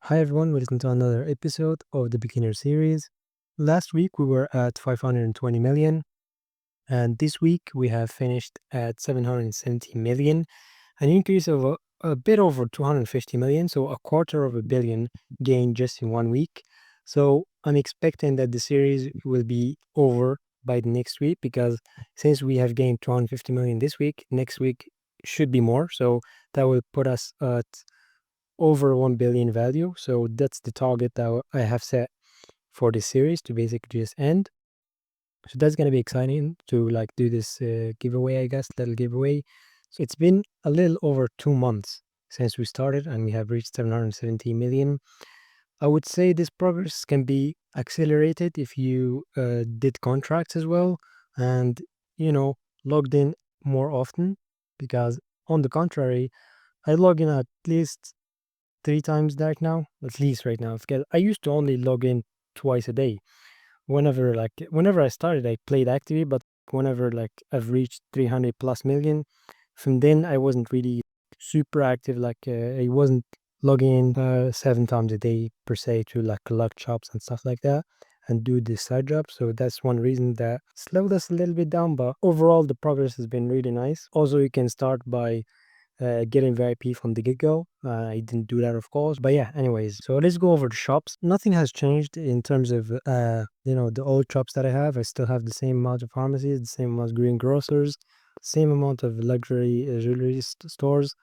Hi everyone, welcome to another episode of the Beginner Series. Last week we were at 520 million, and this week we have finished at 770 million, an increase of a bit over 250 million, so a quarter of a billion gained just in 1 week. So I'm expecting that the series will be over by the next week because since we have gained 250 million this week, next week should be more. So that will put us at over 1 billion value. So that's the target that I have set for this series to basically just end. So that's going to be exciting to like do this giveaway, I guess, little giveaway. So it's been a little over 2 months since we started and we have reached 770 million. I would say this progress can be accelerated if you did contracts as well and, logged in more often because on the contrary, I log in at least 3 times at least right now. Because I used to only log in twice a day. Whenever I started, I played actively, but whenever like I've reached 300 plus million, from then I wasn't really super active. I wasn't logging in 7 times a day per se to like collect shops and stuff like that and do this side job. So that's one reason that slowed us a little bit down. But overall, the progress has been really nice. Also, you can start by getting VIP from the get-go. I didn't do that, of course. But yeah, anyways, so let's go over the shops. Nothing has changed in terms of, the old shops that I have. I still have the same amount of pharmacies, the same amount of green grocers, same amount of luxury jewelry stores.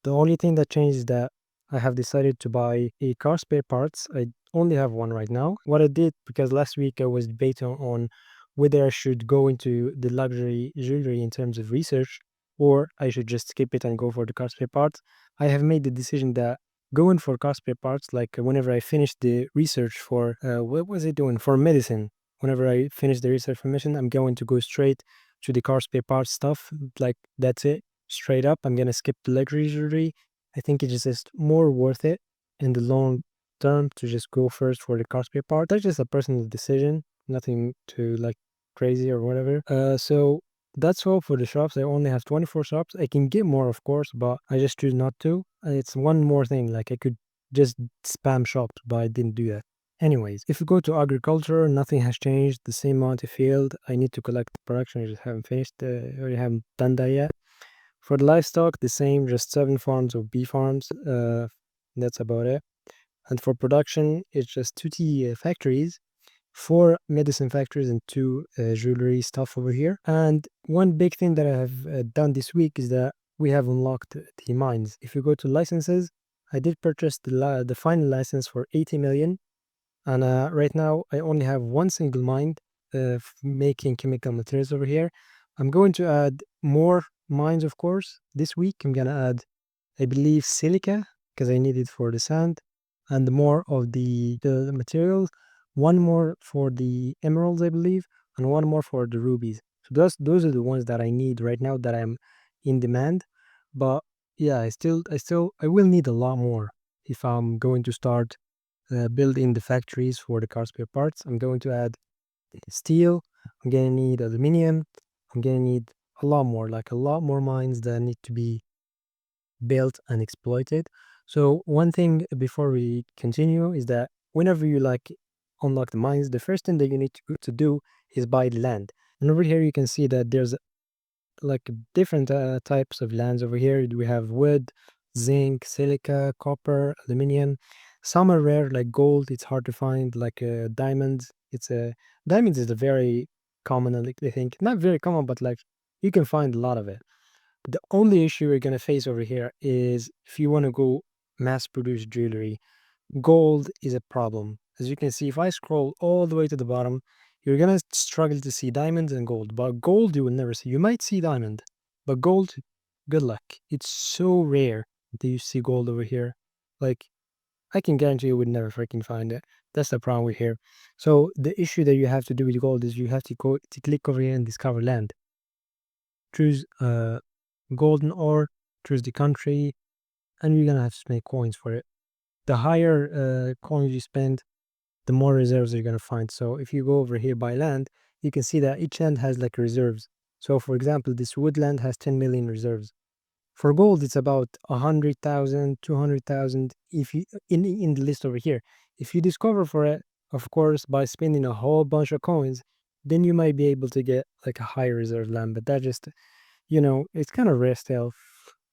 The only thing that changed is that I have decided to buy a car spare parts. I only have one right now. What I did, because last week I was debating on whether I should go into the luxury jewelry in terms of research or I should just skip it and go for the car spare parts. I have made the decision that going for car spare parts, like whenever I finished the research for, what was I doing? For medicine. Whenever I finish the research for medicine, I'm going to go straight to the car spare parts stuff. Like, that's it. Straight up. I'm going to skip the luxury jewelry. I think it is just more worth it in the long term to just go first for the car spare part. That's just a personal decision. Nothing to like crazy or whatever. So that's all for the shops. I only have 24 shops. I can get more, of course, but I just choose not to. It's one more thing. Like I could just spam shops, but I didn't do that. Anyways, if you go to agriculture, nothing has changed. The same amount of field. I need to collect the production. I just haven't finished. I haven't done that yet. For the livestock, the same. Just 7 farms of bee farms. That's about it. And for production, it's just 2 tea factories, 4 medicine factories, and 2 jewelry stuff over here. And one big thing that I have done this week is that we have unlocked the mines. If you go to licenses, I did purchase the final license for 80 million. And right now, I only have one single mine making chemical materials over here. I'm going to add more mines, of course. This week, I'm going to add, I believe, silica, because I need it for the sand, and more of the materials. One more for the emeralds, I believe, and one more for the rubies. So those are the ones that I need right now that I'm in demand. But yeah, I will need a lot more if I'm going to start building the factories for the car spare parts. I'm going to add steel. I'm gonna need aluminum. I'm gonna need a lot more, like a lot more mines that need to be built and exploited. So one thing before we continue is that whenever you like unlock the mines, the first thing that you need to do is buy the land. And over here you can see that there's like different types of lands over here. We have wood, zinc, silica, copper, aluminum. Some are rare, like gold. It's hard to find. Like diamonds. Diamonds is a very common. I think not very common, but like you can find a lot of it. The only issue you're gonna face over here is if you want to go mass produce jewelry, gold is a problem. As you can see, if I scroll all the way to the bottom, you're gonna struggle to see diamonds and gold. But gold you will never see. You might see diamond, but gold, good luck. It's so rare that you see gold over here. Like I can guarantee you would never freaking find it. That's the problem with here. So the issue that you have to do with gold is you have to go to click over here and discover land. Choose golden ore, choose the country, and you're gonna have to make coins for it. The higher coins you spend, the more reserves you're gonna find. So if you go over here by land, you can see that each land has like reserves. So for example, this woodland has 10 million reserves. For gold, it's about 100,000, 200,000. If you in the list over here, if you discover for it, of course, by spending a whole bunch of coins, then you might be able to get like a high reserve land. But that just, it's kind of rare still.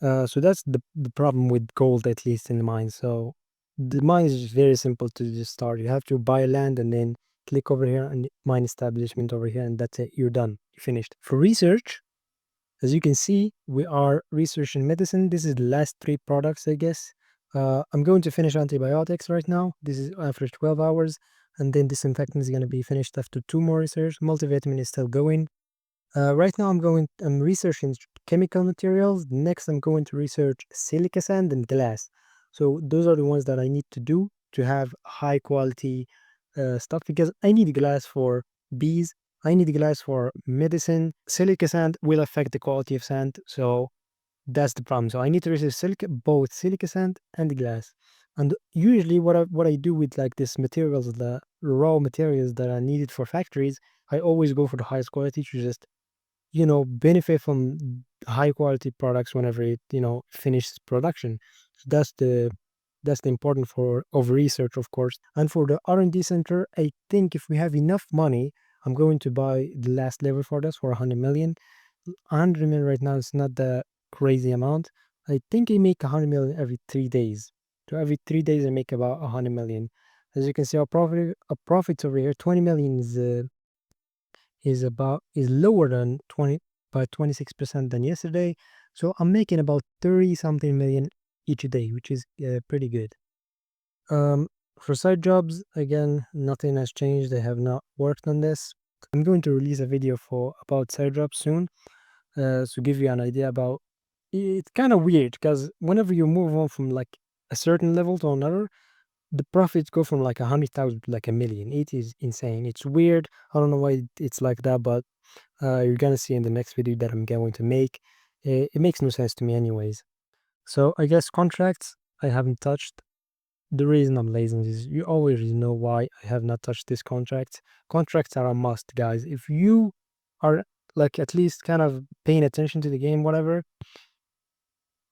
So that's the problem with gold, at least in the mine. So the mine is just very simple to just start. You have to buy land and then click over here and mine establishment over here, and that's it. You're done. You're finished. For research, as you can see, we are researching medicine. This is the last three products, I guess. I'm going to finish antibiotics right now. This is after 12 hours. And then disinfectant is going to be finished after two more research. Multivitamin is still going. Right now I'm researching chemical materials. Next, I'm going to research silica sand and glass. So those are the ones that I need to do to have high quality stuff, because I need glass for bees. I need glass for medicine. Silica sand will affect the quality of sand. So that's the problem. So I need to research both silica sand and glass. And usually what I do with like this materials, the raw materials that are needed for factories, I always go for the highest quality to just benefit from high quality products whenever it, finishes production. So that's the important for of research, of course. And for the R&D center, I think if we have enough money, I'm going to buy the last level for this for 100 million. 100 million right now is not the crazy amount. I think I make 100 million every 3 days. So every 3 days I make about 100 million. As you can see, our profits over here, 20 million is lower than 20 by 26% than yesterday. So I'm making about 30 something million each day, which is pretty good. For side jobs, again, nothing has changed. I have not worked on this. I'm going to release a video for about side jobs soon, to give you an idea about. It's kind of weird because whenever you move on from like a certain level to another, the profits go from like 100,000 to like a million. It is insane. It's weird. I don't know why it's like that, but you're gonna see in the next video that I'm going to make. It makes no sense to me, anyways. So I guess contracts I haven't touched. The reason I'm lazy is you always know why I have not touched this contract. Contracts are a must, guys. If you are like at least kind of paying attention to the game, whatever,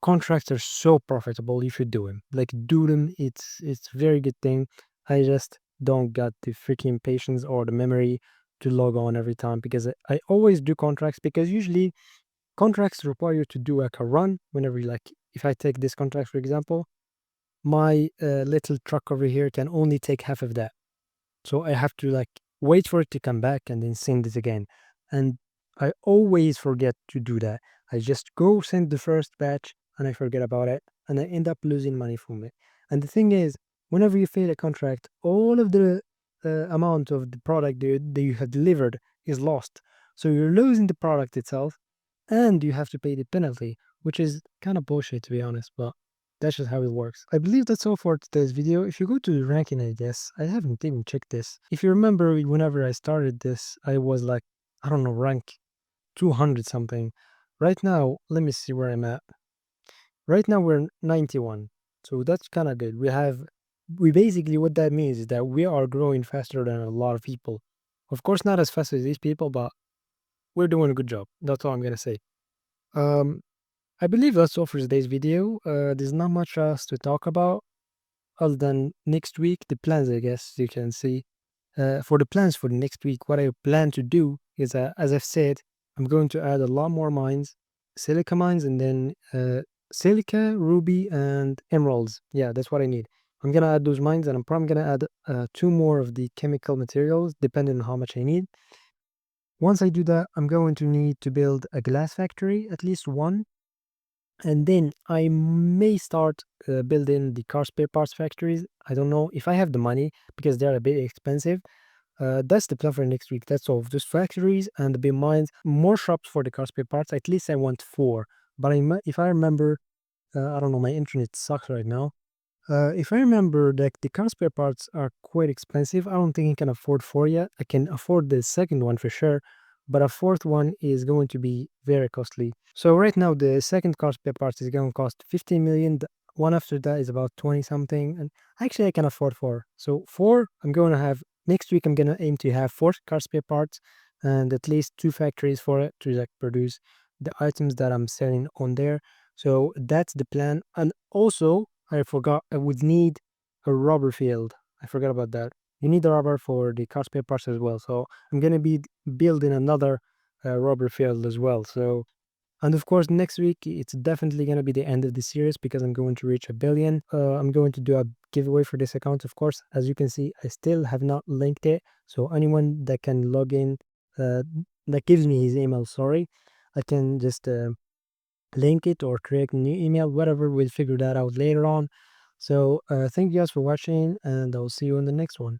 contracts are so profitable if you do them. Like do them. It's very good thing. I just don't got the freaking patience or the memory to log on every time, because I always do contracts, because usually contracts require you to do like a run whenever you like. If I take this contract for example, my little truck over here can only take half of that. So I have to like wait for it to come back and then send it again. And I always forget to do that. I just go send the first batch and I forget about it and I end up losing money from it. And the thing is, whenever you fail a contract, all of the amount of the product that you have delivered is lost. So you're losing the product itself and you have to pay the penalty, which is kind of bullshit to be honest, but that's just how it works. I believe that's all for today's video. If you go to the ranking, I guess, I haven't even checked this. If you remember, whenever I started this, I was like, I don't know, rank 200 something. Right now, let me see where I'm at. Right now, we're 91. So that's kind of good. We basically, what that means is that we are growing faster than a lot of people. Of course, not as fast as these people, but we're doing a good job. That's all I'm going to say. Um, I believe that's all for today's video. There's not much else to talk about other than next week, the plans, I guess you can see. For the plans for the next week, what I plan to do is, as I've said, I'm going to add a lot more mines, silica mines, and then silica, ruby, and emeralds. Yeah, that's what I need. I'm gonna add those mines, and I'm probably gonna add two more of the chemical materials, depending on how much I need. Once I do that, I'm going to need to build a glass factory, at least one, and then I may start building the car spare parts factories. I don't know if I have the money because they're a bit expensive. That's the plan for next week. That's all. Just factories and the big mines, more shops for the car spare parts. At least I want four. But if I remember, I don't know, my internet sucks right now. If I remember, the car spare parts are quite expensive. I don't think I can afford four yet. I can afford the second one for sure, but a fourth one is going to be very costly. So right now, the second car spare parts is going to cost 15 million. The one after that is about 20 something, and actually I can afford four. So four, I'm going to have next week. I'm going to aim to have four car spare parts and at least two factories for it to like produce the items that I'm selling on there. So that's the plan. And also, I forgot, I would need a rubber field. I forgot about that. You need the rubber for the car spare parts as well. So I'm going to be building another rubber field as well. So, and of course, next week it's definitely going to be the end of the series because I'm going to reach 1 billion. I'm going to do a giveaway for this account, of course. As you can see, I still have not linked it. So anyone that can log in, uh, that gives me his email, sorry, I can just link it or create a new email, whatever. We'll figure that out later on. So thank you guys for watching, and I'll see you in the next one.